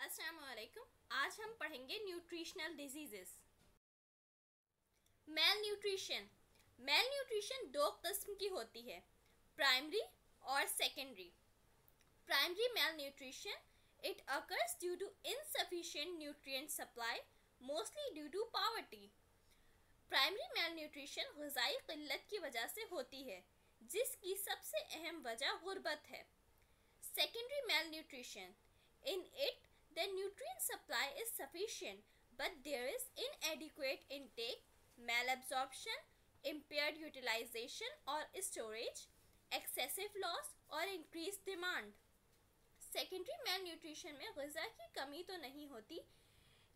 अस्सलाम वालेकुम। आज हम पढ़ेंगे nutritional diseases. Malnutrition. Malnutrition दो किस्म की होती है, प्राइमरी और secondary. Primary malnutrition it occurs due to insufficient nutrient supply, mostly due to poverty. Primary malnutrition ग़िज़ाई क़िल्लत की वजह से होती है, जिसकी सबसे अहम वजह गुर्बत है। Secondary mail nutrition, in it the nutrient supply is sufficient, but there is inadequate intake, malabsorption, impaired utilization or storage, excessive loss और increased demand। Secondary mail nutrition में ग़िज़ा की कमी तो नहीं होती,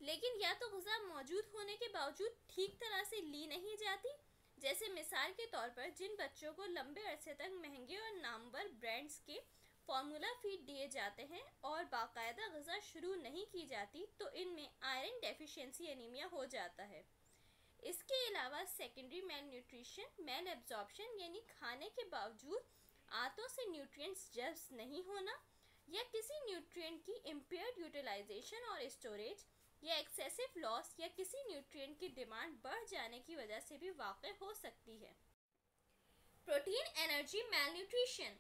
लेकिन या तो ग़िज़ा मौजूद होने के बावजूद ठीक तरह से ली नहीं जाती। जैसे मिसाल के तौर पर जिन बच्चों को लंबे अरसे तक महंगे और नामवर ब्रांड्स के फार्मूला फीड दिए जाते हैं और बाकायदा ग़िज़ा शुरू नहीं की जाती, तो इनमें आयरन डेफिशिएंसी एनीमिया हो जाता है। इसके अलावा secondary malnutrition malabsorption यानी खाने के बावजूद आंतों से न्यूट्रिएंट्स जज़्ब नहीं होना, या किसी न्यूट्रिएंट की इम्पेयर्ड यूटिलाइजेशन और स्टोरेज, या एक्सेसिव लॉस, या किसी न्यूट्रिएंट की डिमांड बढ़ जाने की वजह से भी वाक़ हो सकती है। Protein energy mail nutrition,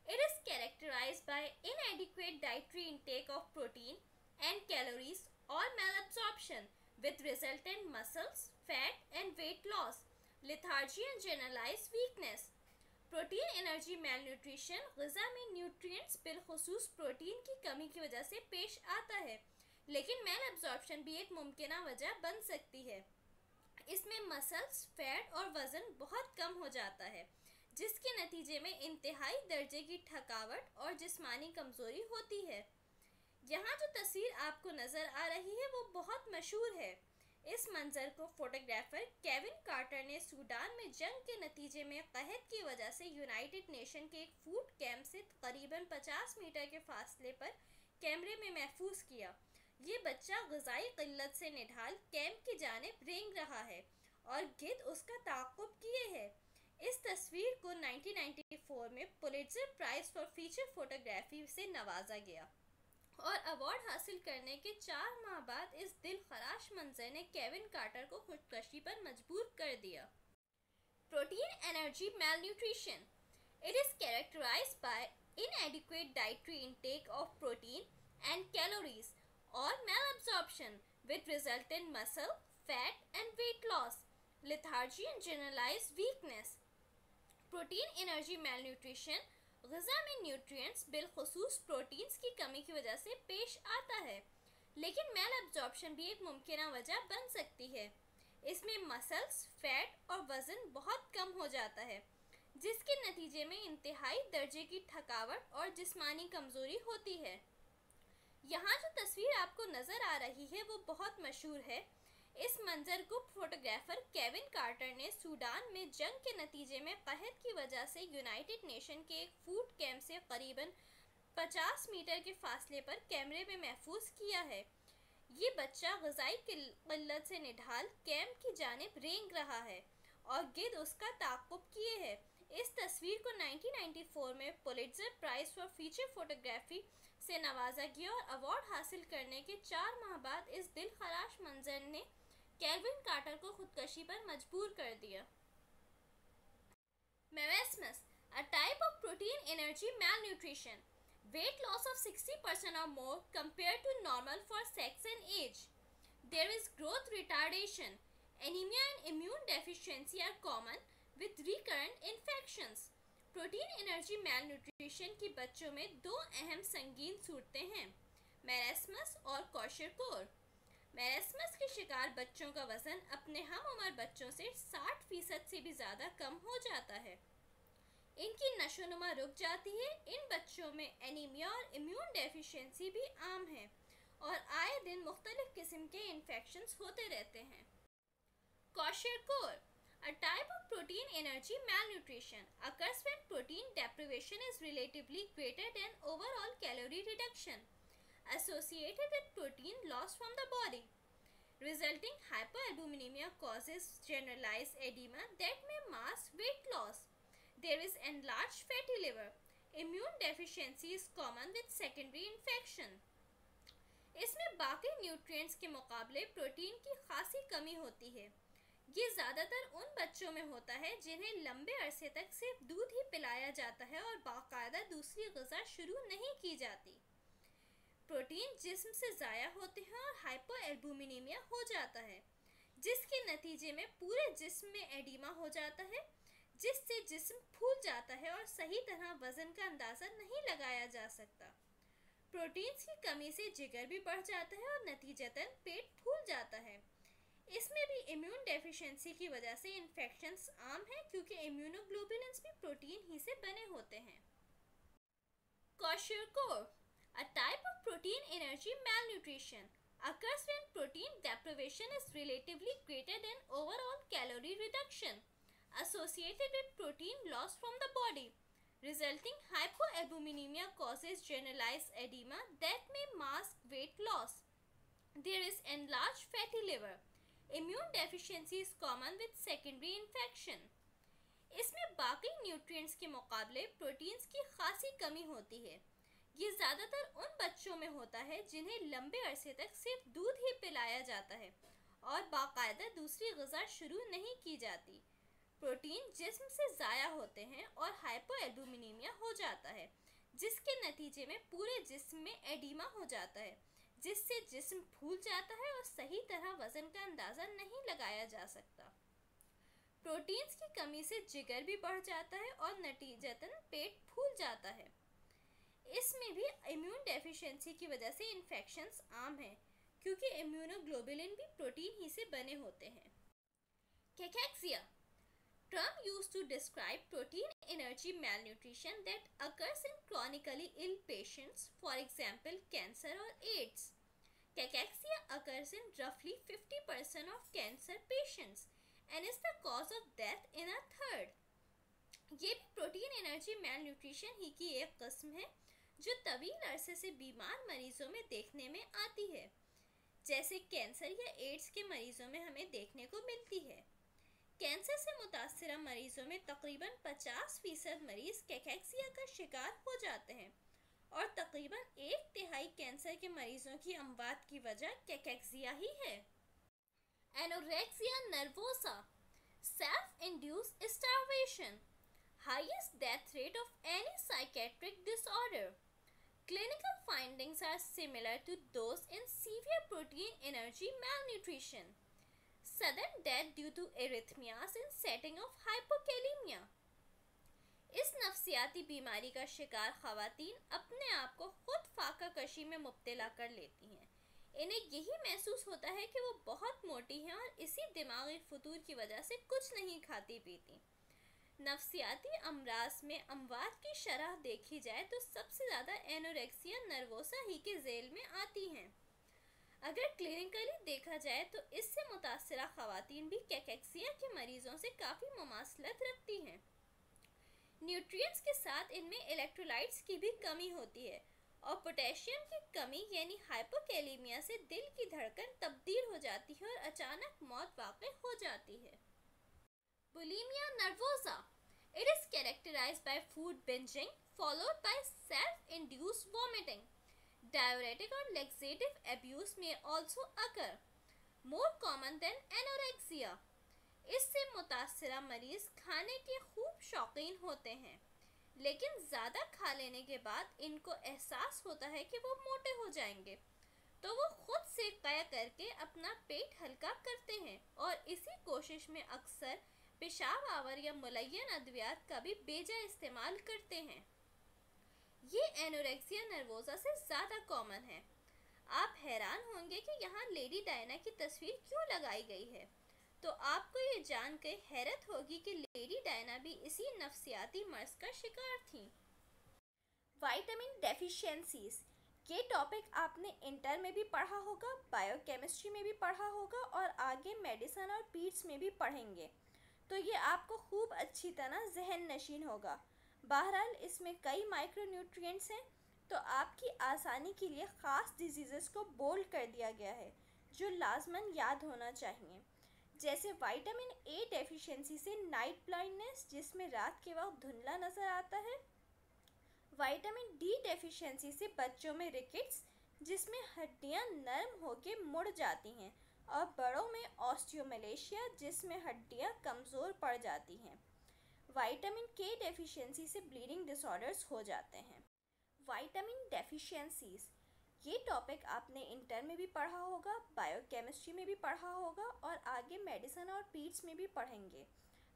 it is characterized by inadequate dietary intake of protein and calories or malabsorption with resultant muscles, fat and weight loss, lethargy and generalized weakness। Protein energy mail nutrition ग़िज़ा में nutrients बिलखुसूस protein की कमी की वजह से पेश आता है, लेकिन मेल एब्जॉर्प्शन भी एक मुमकिन वजह बन सकती है। इसमें मसल्स, फैट और वज़न बहुत कम हो जाता है, जिसके नतीजे में इंतहाई दर्जे की थकावट और जिस्मानी कमज़ोरी होती है। यहाँ जो तस्वीर आपको नज़र आ रही है वो बहुत मशहूर है। इस मंज़र को फोटोग्राफर केविन कार्टर ने सूडान में जंग के नतीजे में कहत की वजह से यूनाइटेड नेशन के एक फूड कैंप से करीबन 50 मीटर के फासले पर कैमरे में महफूज किया। ये बच्चा ग़िज़ाई क़िल्लत से निढाल कैंप की जानिब रेंग रहा है और गिद्ध उसका ताक़ुब किए है। इस तस्वीर को 1994 में पुलिट्ज़र प्राइज़ फॉर फीचर फोटोग्राफी से नवाजा गया और अवार्ड हासिल करने के 4 माह बाद इस दिलखराश मंजर ने केविन कार्टर को खुदकशी पर मजबूर कर दिया। Protein energy malnutrition, it is characterized by inadequate dietary intake of protein and calories or malabsorption with resultant muscle, fat and weight loss, lethargy and generalized weakness। Protein energy mail nutrition ग़िज़ा में nutrients बिलखुसूस proteins की कमी की वजह से पेश आता है, लेकिन मेल एब्जॉर्प्शन भी एक मुमकिन वजह बन सकती है। इसमें मसल्स, फैट और वज़न बहुत कम हो जाता है, जिसके नतीजे में इंतहाई दर्जे की थकावट और जिस्मानी कमज़ोरी होती है। यहाँ जो तस्वीर आपको नज़र आ रही है वो बहुत मशहूर है। इस मंजर को फोटोग्राफर केविन कार्टर ने सूडान में जंग के नतीजे में कहत की वजह से यूनाइटेड नेशन के एक फूड कैंप से करीबन 50 मीटर के फासले पर कैमरे में महफूज किया है। ये बच्चा ग़िज़ाई क़िल्लत से निढाल कैंप की जानिब रेंग रहा है और गिद्ध उसका ताक़ुब किए है। इस तस्वीर को 1994 में पुलिट्ज़र प्राइज़ फॉर फीचर फोटोग्राफी से नवाजा गया और अवार्ड हासिल करने के 4 माह बाद इस दिलखराश मंजर ने केविन कार्टर को खुदकशी पर मजबूर कर दिया। Marasmus, a type of protein energy malnutrition, weight loss of 60% or more compared to normal for sex and age. There is growth retardation, anemia and immune deficiency are common with recurrent infections। Protein energy mail nutrition की बच्चों में दो अहम संगीन सूरतें हैं, marasmus और क्वाशरकोर। Marasmus के शिकार बच्चों का वज़न अपने हम उम्र बच्चों से 60% से भी ज़्यादा कम हो जाता है। इनकी नशोनुमा रुक जाती है। इन बच्चों में एनीमिया और इम्यून डेफिशिएंसी भी आम है और आए दिन मुख्तलिफ किस्म के इन्फेक्शंस होते रहते हैं। क्वाशरकोर, a type of protein energy malnutrition, occurs when protein deprivation is relatively greater than overall calorie reduction associated with protein loss from the body. Resulting hypoalbuminemia causes generalized edema that may mask weight loss. There is enlarged fatty liver. Immune deficiency is common with secondary infection. इस बाकी nutrients के मुकाबले protein की खासी कमी होती है। ये ज़्यादातर उन बच्चों में होता है जिन्हें लंबे अरसे तक सिर्फ दूध ही पिलाया जाता है और बाकायदा दूसरी ग़िज़ा शुरू नहीं की जाती। प्रोटीन जिस्म से ज़ाया होते हैं और हाइपोएल्बुमिनेमिया हो जाता है, जिसके नतीजे में पूरे जिस्म में एडिमा हो जाता है, जिससे जिस्म फूल जाता है और सही तरह वज़न का अंदाज़ा नहीं लगाया जा सकता। प्रोटीन्स की कमी से जिगर भी बढ़ जाता है और नतीजतन पेट फूल जाता है। इसमें भी इम्यून डेफिशिएंसी की वजह से इन्फेक्शंस आम हैं, क्योंकि इम्यूनोग्लोबुलिन्स भी प्रोटीन ही से बने होते हैं। क्वाशरकोर, a type of protein energy malnutrition, occurs when protein deprivation is relatively greater than overall calorie reduction associated with protein loss from the body. Resulting hypoalbuminemia causes generalized edema that may mask weight loss. There is enlarged fatty liver. Immune deficiency is common with secondary infection. इसमें बाकी nutrients के मुकाबले proteins की खासी कमी होती है। ये ज़्यादातर उन बच्चों में होता है जिन्हें लंबे अरसे तक सिर्फ दूध ही पिलाया जाता है और बाकायदा दूसरी ग़िज़ा शुरू नहीं की जाती। प्रोटीन जिस्म से ज़ाया होते हैं और हाइपोएल्बुमिनेमिया हो जाता है, जिसके नतीजे में पूरे जिस्म में एडिमा हो जाता है, जिससे जिस्म फूल जाता है और सही तरह वज़न का अंदाज़ा नहीं लगाया जा सकता। प्रोटीन्स की कमी से जिगर भी बढ़ जाता है और नतीजतन पेट फूल जाता है। इसमें भी इम्यून डेफिशिएंसी की वजह से इन्फेक्शंस आम हैं, क्योंकि इम्यूनोग्लोबुलिन भी प्रोटीन ही से बने होते हैं। कैकेक्सिया, term used to describe protein energy malnutrition that occurs in chronically ill patients, for example cancer or AIDS. Cachexia occurs in roughly 50% of cancer patients and is the cause of death in a third. ये भी protein energy malnutrition ही की एक किस्म है जो तवील अरसे से बीमार मरीजों में देखने में आती है, जैसे कैंसर या एड्स के मरीजों में हमें देखने को मिलती है। कैंसर से मुतासरा मरीजों में तकरीबन 50% मरीज कैकेक्सिया का शिकार हो जाते हैं और तकरीबन 1/3 कैंसर के मरीजों की अमवात की वजह कैकेक्सिया ही है। Anorexia nervosa, self induced starvation, highest death rate of any psychiatric disorder. Clinical findings are similar to those in severe protein energy malnutrition. Sudden death due to arrhythmias in setting of hypokalemia. इस नफ्सियाती बीमारी का शिकार ख़वातीन अपने आप को खुद फाका कशी में मुब्तला कर लेती हैं। इन्हें यही महसूस होता है कि वो बहुत मोटी हैं और इसी दिमागी फतूर की वजह से कुछ नहीं खाती पीती। नफ्सियाती अमराज में अमवात की शरह देखी जाए तो सबसे ज़्यादा एनोरेक्सिया नर्वोसा ही के झेल में आती हैं। अगर क्लिनिकली देखा जाए तो इससे मुतासरा ख़वातीन भी कैकेक्सिया के मरीजों से काफ़ी मुमासलत रखती हैं। न्यूट्रिएंट्स के साथ इनमें इलेक्ट्रोलाइट्स की भी कमी होती है और पोटेशियम की कमी यानी हाइपोकैलेमिया से दिल की धड़कन तब्दील हो जाती है और अचानक मौत वाक़ई हो जाती है। Bulimia nervosa, it is characterized by food binging followed by self-induced vomiting. Diuretic or laxative abuse may also occur, more common than anorexia. इससे मुतासरा मरीज खाने के खूब शौकीन होते हैं, लेकिन ज़्यादा खा लेने के बाद इनको एहसास होता है कि वो मोटे हो जाएंगे, तो वो खुद से तय करके अपना पेट हल्का करते हैं और इसी कोशिश में अक्सर पेशाब आवर या मुलय्यन अद्वियात का भी बेजा इस्तेमाल करते हैं। ये एनोरेक्सिया नर्वोसा से ज़्यादा कॉमन है। आप हैरान होंगे कि यहाँ लेडी डायना की तस्वीर क्यों लगाई गई है, तो आपको ये जान के हैरत होगी कि लेडी डायना भी इसी नफ्सियाती मर्ज का शिकार थी। विटामिन डेफिशिएंसीज, ये टॉपिक आपने इंटर में भी पढ़ा होगा, बायोकेमिस्ट्री में भी पढ़ा होगा और आगे मेडिसिन और पीड्स में भी पढ़ेंगे, तो ये आपको खूब अच्छी तरह जहन नशीन होगा। बहरहाल इसमें कई माइक्रोन्यूट्रिएंट्स हैं, तो आपकी आसानी के लिए ख़ास डिजीज़ेस को बोल्ड कर दिया गया है जो लाजमन याद होना चाहिए, जैसे विटामिन ए डेफिशिएंसी से नाइट ब्लाइंडनेस जिसमें रात के वक्त धुंधला नज़र आता है, विटामिन डी डेफिशिएंसी से बच्चों में रिकेट्स जिसमें हड्डियां नरम होकर मुड़ जाती हैं, और बड़ों में ऑस्टियोमलेशिया जिसमें हड्डियां कमज़ोर पड़ जाती हैं। विटामिन के डेफिशिएंसी से ब्लीडिंग डिसऑर्डर्स हो जाते हैं। विटामिन डेफिशिएंसीज, ये टॉपिक आपने इंटर में भी पढ़ा होगा, बायोकेमिस्ट्री में भी पढ़ा होगा, और आगे मेडिसिन और पीड्स में भी पढ़ेंगे,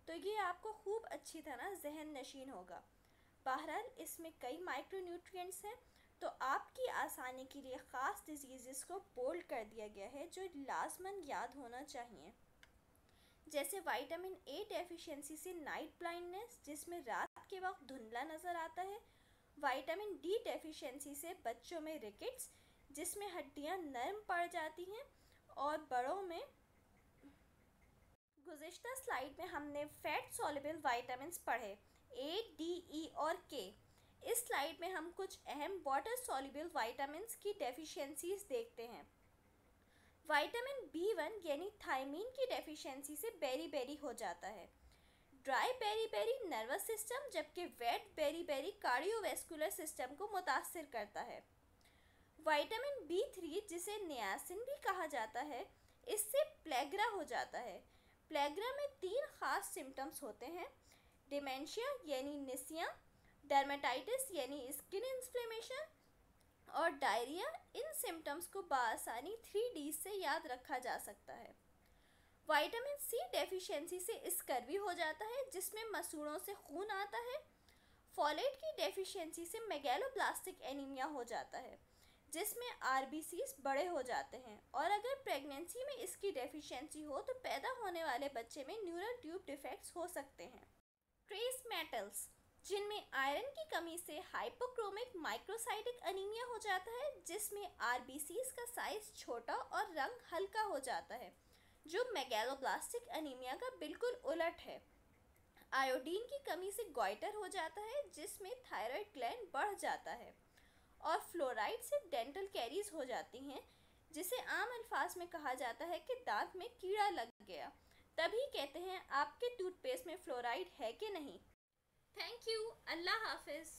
तो ये आपको खूब अच्छी तरह जहन नशीन होगा। बहरहाल इसमें कई माइक्रोन्यूट्रिएंट्स हैं, तो आपकी आसानी के लिए ख़ास डिजीज़ को बोल्ड कर दिया गया है जो लाजमन याद होना चाहिए। जैसे विटामिन ए डेफिशिएंसी से नाइट ब्लाइंडनेस, जिसमें रात के वक्त धुंधला नज़र आता है। विटामिन डी डेफिशिएंसी से बच्चों में रिकेट्स, जिसमें हड्डियां नरम पड़ जाती हैं, और बड़ों में। गुज़िश्ता स्लाइड में हमने फैट सॉल्युबल विटामिन्स पढ़े, ए, डी, ई और के। इस स्लाइड में हम कुछ अहम वाटर सॉल्युबल विटामिन्स की डेफिशिएंसीज देखते हैं। विटामिन B1 यानी थायमीन की डेफिशिएंसी से बेरी हो जाता है। ड्राई बेरी नर्वस सिस्टम, जबकि वेट बेरी कार्डियोवैस्कुलर सिस्टम को मुतासिर करता है। विटामिन B3 जिसे नियासिन भी कहा जाता है, इससे प्लेग्रा हो जाता है। प्लेग्रा में 3 खास सिम्टम्स होते हैं, डिमेंशिया यानी निसिया, डर्मेटाइटिस यानी स्किन इन्फ्लेमेशन, और डायरिया। इन सिम्टम्स को बआसानी 3D से याद रखा जा सकता है। विटामिन सी डेफिशिएंसी से स्कर्वी हो जाता है, जिसमें मसूड़ों से खून आता है। फोलेट की डेफिशिएंसी से मेगैलोब्लास्टिक एनीमिया हो जाता है, जिसमें RBCs बड़े हो जाते हैं, और अगर प्रेगनेंसी में इसकी डेफिशिएंसी हो तो पैदा होने वाले बच्चे में न्यूरल ट्यूब डिफेक्ट्स हो सकते हैं। ट्रेस मेटल्स, जिनमें आयरन की कमी से हाइपोक्रोमिक माइक्रोसाइटिक एनीमिया हो जाता है, जिसमें RBCs का साइज छोटा और रंग हल्का हो जाता है, जो मेगैलोब्लास्टिक एनीमिया का बिल्कुल उलट है। आयोडीन की कमी से गॉइटर हो जाता है, जिसमें थायराइड ग्लैंड बढ़ जाता है, और फ्लोराइड से डेंटल कैरीज हो जाती हैं, जिसे आम अल्फाज में कहा जाता है कि दांत में कीड़ा लग गया। तभी कहते हैं आपके टूथपेस्ट में फ्लोराइड है कि नहीं। Thank you. अल्लाह हाफिज़।